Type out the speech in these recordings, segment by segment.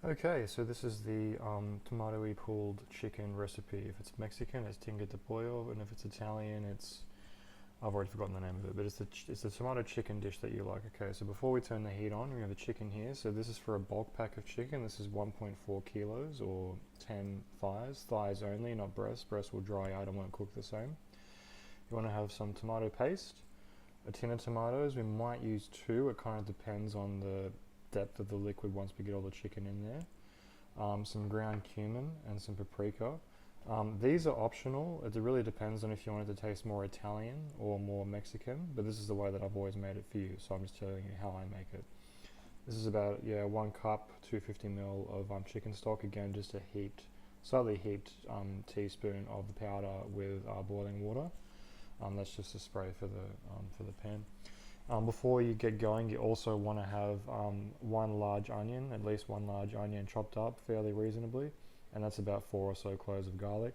Okay, so this is the tomatoey pulled chicken recipe. If it's Mexican, it's tinga de pollo, and if it's Italian, I've already forgotten the name of it, but it's the tomato chicken dish that you like. Okay, so before we turn the heat on, we have the chicken here. So this is for a bulk pack of chicken. This is 1.4 kilos or 10 thighs. Thighs only, not breast. Breast will dry out and won't cook the same. You want to have some tomato paste, a tin of tomatoes. We might use two. It kind of depends on the depth of the liquid once we get all the chicken in there. Some ground cumin and some paprika. These are optional. It really depends on if you want it to taste more Italian or more Mexican, but this is the way that I've always made it for you, so I'm just telling you how I make it. This is about 1 cup, 250 ml of chicken stock. Again, just a slightly heaped teaspoon of the powder with boiling water. That's just a spray for the pan. Before you get going, you also want to have one large onion, at least one large onion chopped up fairly reasonably, and that's about 4 or so cloves of garlic.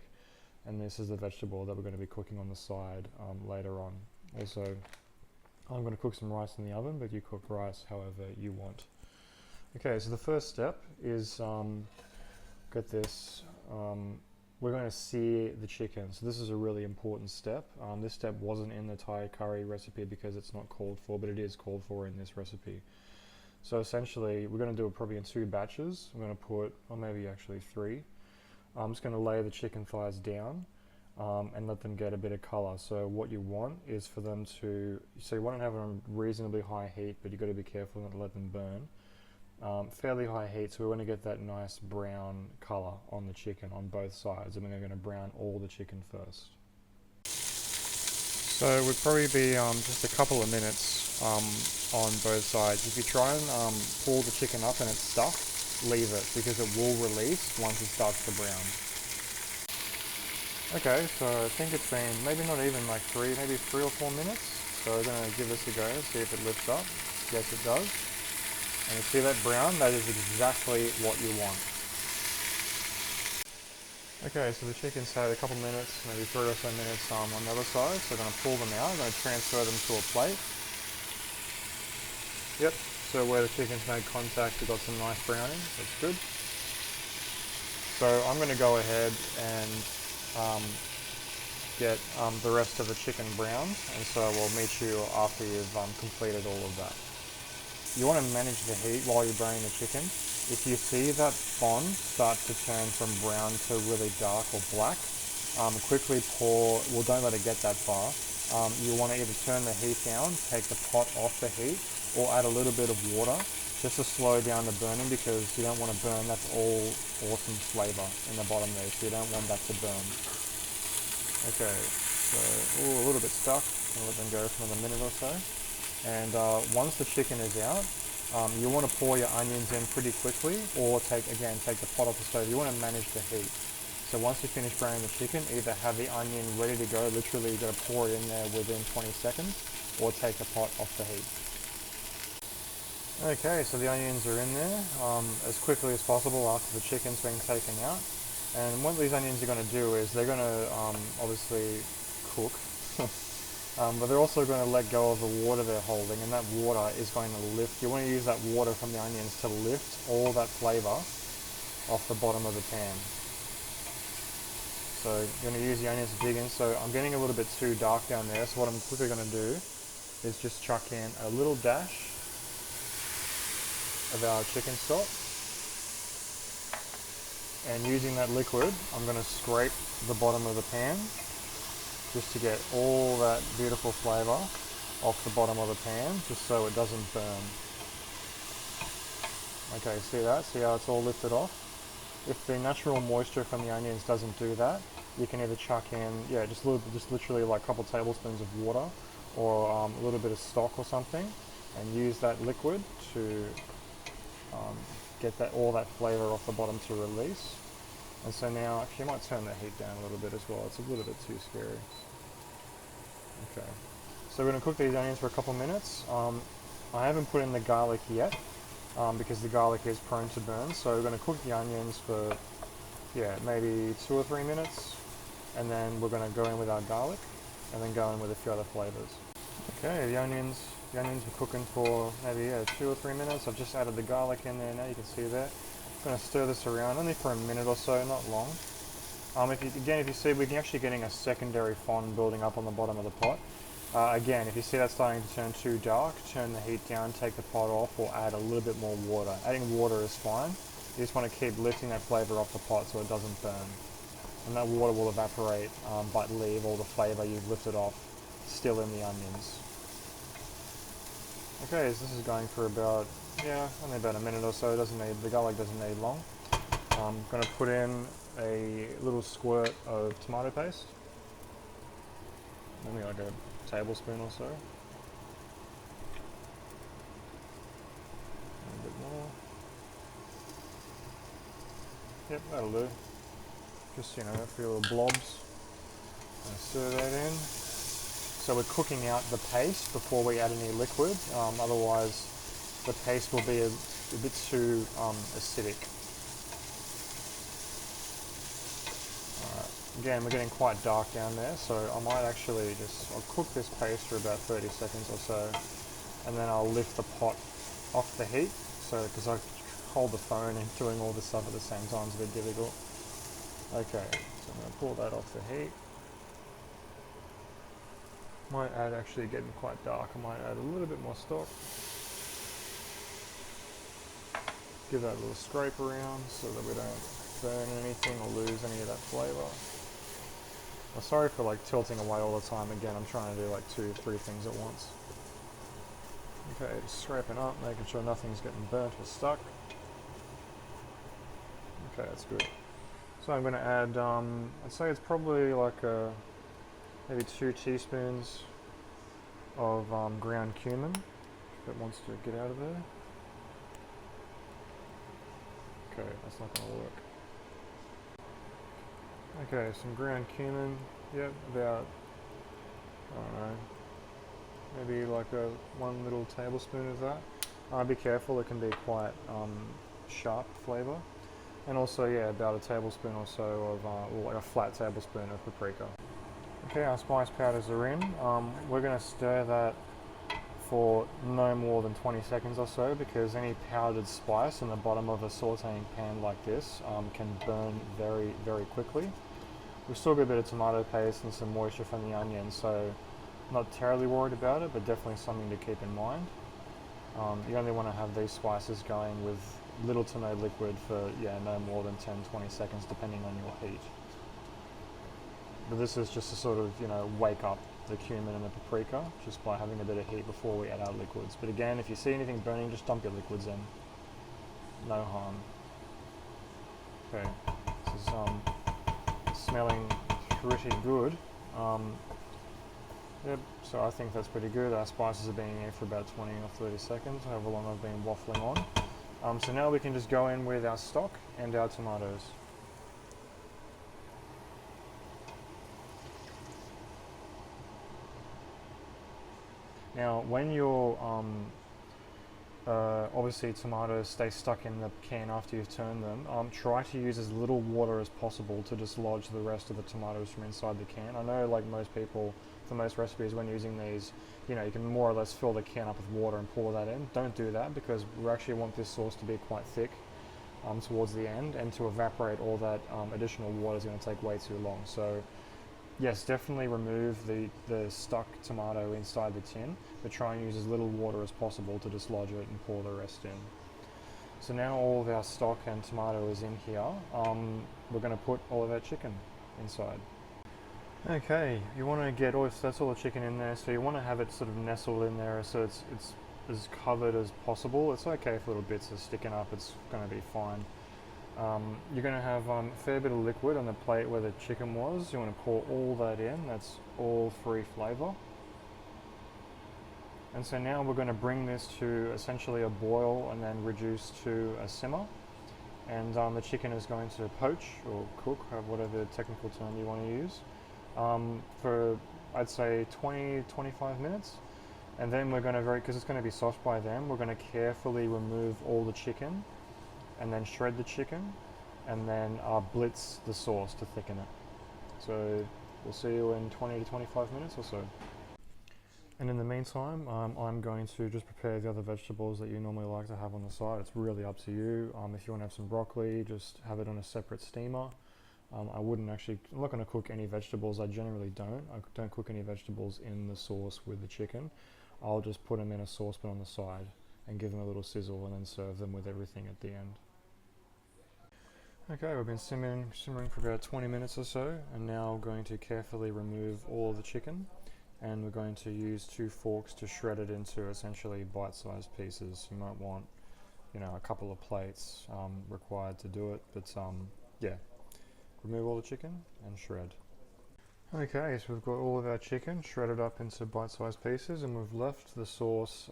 And this is the vegetable that we're going to be cooking on the side later on. Also, I'm going to cook some rice in the oven, but you cook rice however you want. Okay, so the first step is, get this, we're going to sear the chicken. So this is a really important step. This step wasn't in the Thai curry recipe because it's not called for, but it is called for in this recipe. So essentially, we're going to do it probably in 2 batches. I'm going to put, or maybe actually 3. I'm just going to lay the chicken thighs down and let them get a bit of color. So what you want is for them to, so you want to have them reasonably high heat, but you've got to be careful not to let them burn. Fairly high heat, so we want to get that nice brown color on the chicken on both sides, and we're going to brown all the chicken first. So it would probably be just a couple of minutes on both sides. If you try and pull the chicken up and it's stuck, leave it because it will release once it starts to brown. Okay, so I think it's been maybe not even like maybe 3 or 4 minutes. So we're going to give this a go, see if it lifts up. Yes, it does. And you see that brown? That is exactly what you want. Okay, so the chicken's had a couple minutes, maybe 3 or so minutes on the other side. So we're going to pull them out. I'm going to transfer them to a plate. Yep, so where the chicken's made contact, we've got some nice browning. That's good. So I'm going to go ahead and get the rest of the chicken browned. And so we'll meet you after you've completed all of that. You want to manage the heat while you're browning the chicken. If you see that bond start to turn from brown to really dark or black, quickly pour, well, don't let it get that far. You want to either turn the heat down, take the pot off the heat, or add a little bit of water just to slow down the burning, because you don't want to burn. That's all awesome flavor in the bottom there, so you don't want that to burn. Okay, so a little bit stuck. I'll let them go for another minute or so. And once the chicken is out, you want to pour your onions in pretty quickly, or take the pot off the stove. You want to manage the heat. So once you finish browning the chicken, either have the onion ready to go, literally you've got to pour it in there within 20 seconds, or take the pot off the heat. Okay, so the onions are in there as quickly as possible after the chicken's been taken out. And what these onions are going to do is they're going to obviously cook. But they're also going to let go of the water they're holding, and that water is going to lift. You want to use that water from the onions to lift all that flavour off the bottom of the pan. So you're going to use the onions to dig in. So I'm getting a little bit too dark down there, so what I'm quickly going to do is just chuck in a little dash of our chicken stock. And using that liquid, I'm going to scrape the bottom of the pan just to get all that beautiful flavour off the bottom of the pan, just so it doesn't burn. Okay, see that? See how it's all lifted off? If the natural moisture from the onions doesn't do that, you can either chuck in, just literally like a couple tablespoons of water, or a little bit of stock or something, and use that liquid to get all that flavour off the bottom to release. And so now, actually, I might turn the heat down a little bit as well. It's a little bit too scary. Okay, so we're going to cook these onions for a couple minutes. I haven't put in the garlic yet because the garlic is prone to burn. So we're going to cook the onions for, maybe 2 or 3 minutes. And then we're going to go in with our garlic and then go in with a few other flavours. Okay, the onions are cooking for maybe 2 or 3 minutes. I've just added the garlic in there now, you can see that. Going to stir this around only for a minute or so, not long. If you see, we're actually getting a secondary fond building up on the bottom of the pot. Again, if you see that starting to turn too dark, turn the heat down, take the pot off, or add a little bit more water. Adding water is fine. You just want to keep lifting that flavour off the pot so it doesn't burn. And that water will evaporate, but leave all the flavour you've lifted off still in the onions. Okay, so this is going for about, only about a minute or so. The garlic doesn't need long. I'm going to put in a little squirt of tomato paste. Maybe like a tablespoon or so. A bit more. Yep, that'll do. Just, a few little blobs. Stir that in. So we're cooking out the paste before we add any liquid. Otherwise, the paste will be a bit too acidic. Again, we're getting quite dark down there, so I might actually I'll cook this paste for about 30 seconds or so, and then I'll lift the pot off the heat, because I hold the phone and doing all this stuff at the same time is a bit difficult. Okay, so I'm going to pull that off the heat. Might add, actually getting quite dark, I might add a little bit more stock. Give that a little scrape around so that we don't burn anything or lose any of that flavour. I'm sorry for tilting away all the time. Again, I'm trying to do 2-3 things at once. Okay, just scraping up, making sure nothing's getting burnt or stuck. Okay, that's good. So I'm going to add, I'd say it's probably maybe 2 teaspoons of ground cumin, if it wants to get out of there. Okay, that's not going to work. Okay, some ground cumin, yep, about, I don't know, maybe one little tablespoon of that. Be careful, it can be quite sharp flavour. And also, about a tablespoon or so of, a flat tablespoon of paprika. Okay, our spice powders are in. We're going to stir that for no more than 20 seconds or so, because any powdered spice in the bottom of a sauteing pan like this can burn very, very quickly. We've still got a bit of tomato paste and some moisture from the onion, so not terribly worried about it, but definitely something to keep in mind. You only want to have these spices going with little to no liquid for no more than 10-20 seconds depending on your heat. But this is just to sort of wake up the cumin and the paprika just by having a bit of heat before we add our liquids. But again, if you see anything burning, just dump your liquids in. No harm. Okay, this is smelling pretty good. Yep, so I think that's pretty good. Our spices are being in for about 20 or 30 seconds, however long I've been waffling on. So now we can just go in with our stock and our tomatoes. Now, when your obviously tomatoes stay stuck in the can after you've turned them, try to use as little water as possible to dislodge the rest of the tomatoes from inside the can. I know, most people, for most recipes, when using these, you can more or less fill the can up with water and pour that in. Don't do that, because we actually want this sauce to be quite thick towards the end, and to evaporate all that additional water is going to take way too long. So yes, definitely remove the stuck tomato inside the tin, but try and use as little water as possible to dislodge it and pour the rest in. So now all of our stock and tomato is in here. We're going to put all of our chicken inside. Okay, you want to get that's all the chicken in there, so you want to have it sort of nestled in there so it's as covered as possible. It's okay if little bits are sticking up, it's going to be fine. You're going to have a fair bit of liquid on the plate where the chicken was. You want to pour all that in. That's all free flavour. And so now we're going to bring this to essentially a boil and then reduce to a simmer. And the chicken is going to poach or cook, whatever technical term you want to use, for I'd say 20-25 minutes. And then we're going to, because it's going to be soft by then, we're going to carefully remove all the chicken, and then shred the chicken, and then blitz the sauce to thicken it. So we'll see you in 20 to 25 minutes or so. And in the meantime, I'm going to just prepare the other vegetables that you normally like to have on the side. It's really up to you. If you want to have some broccoli, just have it on a separate steamer. I wouldn't actually, I'm not going to cook any vegetables. I generally don't. I don't cook any vegetables in the sauce with the chicken. I'll just put them in a saucepan on the side and give them a little sizzle and then serve them with everything at the end. Okay, we've been simmering for about 20 minutes or so, and now I'm going to carefully remove all of the chicken, and we're going to use 2 forks to shred it into essentially bite-sized pieces. You might want, a couple of plates required to do it, but yeah, remove all the chicken and shred. Okay, so we've got all of our chicken shredded up into bite-sized pieces, and we've left the sauce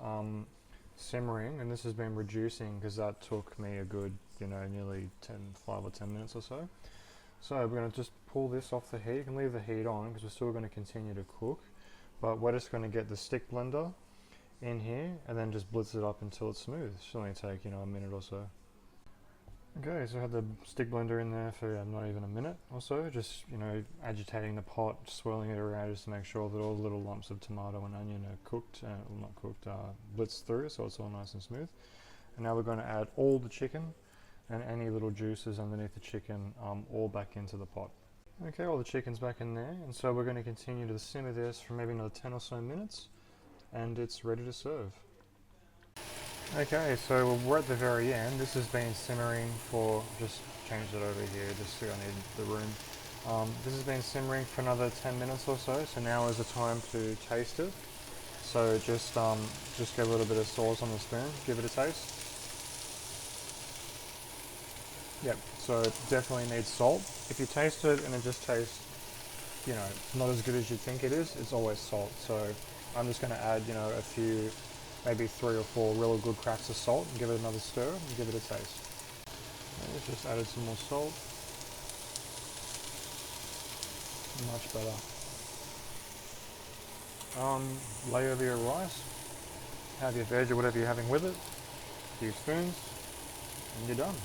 simmering, and this has been reducing because that took me a good, nearly 5 or 10 minutes or so. So we're going to just pull this off the heat. You can leave the heat on because we're still going to continue to cook, but we're just going to get the stick blender in here and then just blitz it up until it's smooth. It should only take, a minute or so. Okay, so I had the stick blender in there for not even a minute or so, just, agitating the pot, swirling it around just to make sure that all the little lumps of tomato and onion are cooked, not cooked, blitzed through, so it's all nice and smooth. And now we're going to add all the chicken and any little juices underneath the chicken all back into the pot. Okay, all the chicken's back in there, and so we're going to continue to simmer this for maybe another 10 or so minutes, and it's ready to serve. Okay, so we're at the very end. This has been simmering for, just changed it over here just so I need the room. This has been simmering for another 10 minutes or so now is the time to taste it. So just get a little bit of sauce on the spoon, give it a taste. Yep, so it definitely needs salt. If you taste it and it just tastes, not as good as you think it is, it's always salt. So I'm just going to add, a few, maybe 3 or 4 really good cracks of salt and give it another stir and give it a taste. Okay, just added some more salt. Much better. Lay over your rice, have your veg or whatever you're having with it, a few spoons, and you're done.